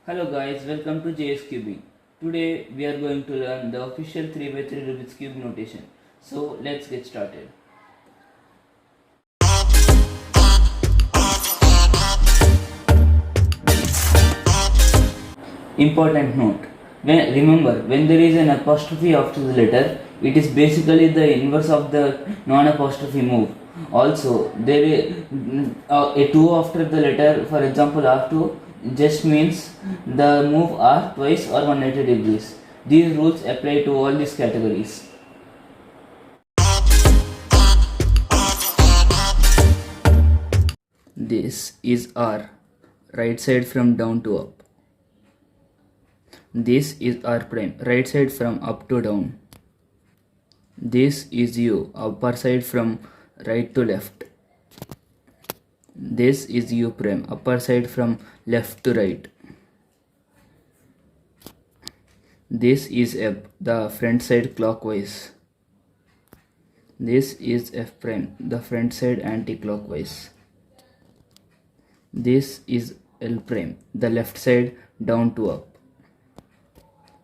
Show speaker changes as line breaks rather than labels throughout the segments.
Hello guys, welcome to JSKubing. Today we are going to learn the official 3x3 Rubik's Cube notation. So let's get started. Important note. Remember, when there is an apostrophe after the letter, it is basically the inverse of the non-apostrophe move. Also, there is a 2 after the letter, for example R2, just means the move R twice or 180 degrees. These rules apply to all these categories. This is R, right side from down to up. This is R prime, right side from up to down. This is U, upper side from right to left. This is U prime, upper side from left to right. This is F, the front side clockwise. This is F prime, the front side anti-clockwise. This is L prime, the left side down to up.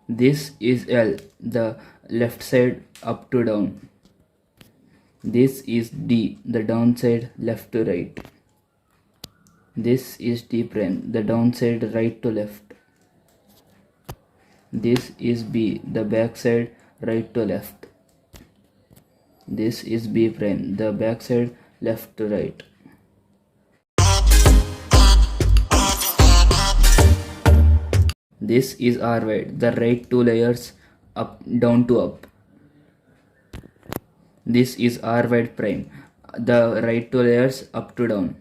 This is L, the left side up to down. This is D, the downside left to right. This is D prime, the downside right to left. This is B, the backside right to left. This is B prime, the backside left to right. This is R wide, the right two layers up down to up. This is R wide prime, the right two layers up to down.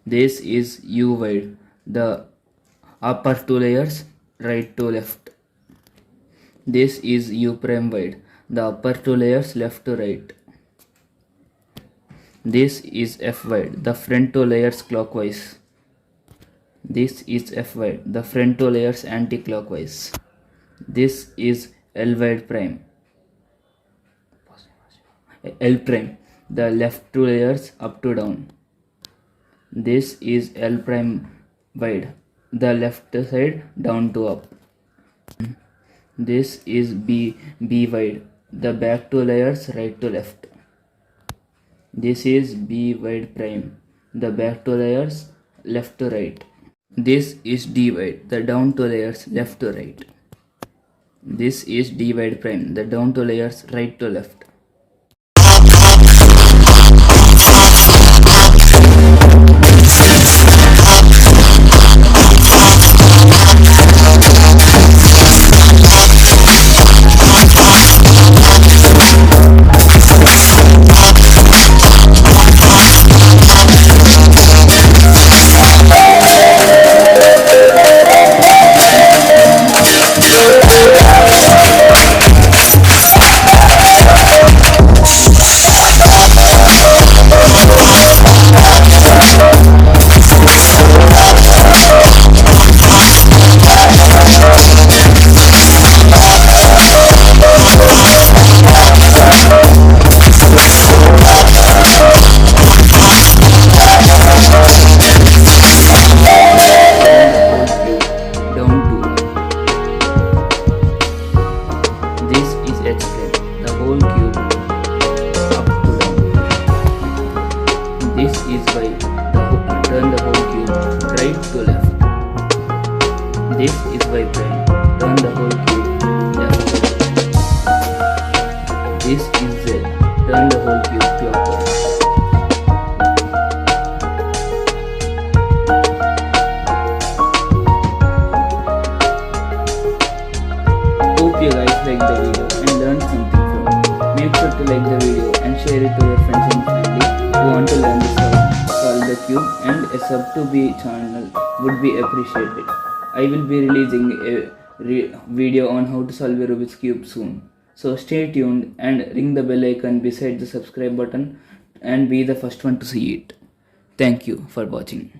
This is U wide, the upper two layers right to left. This is U prime wide, the upper two layers left to right. This is F wide, the front two layers clockwise. This is F wide, the front two layers anti-clockwise. This is L wide prime, L prime, the left two layers up to down. This is L prime wide, the left side down to up. This is B wide, the back two layers right to left. This is B wide prime, the back two layers left to right. This is D wide, the down two layers left to right. This is D wide prime, the down two layers right to left. This is H prime, the whole cube up to down. This is Y, turn the whole cube right to left. This is Y prime, turn the whole cube left to right. This is Z, turn the whole cube clockwise. Hope you guys like the video and learned something from it. Make sure to like the video and share it to your friends and family who want to learn this how to solve the cube, and a sub to be channel would be appreciated. I will be releasing a video on how to solve a Rubik's cube soon. So stay tuned and ring the bell icon beside the subscribe button and be the first one to see it. Thank you for watching.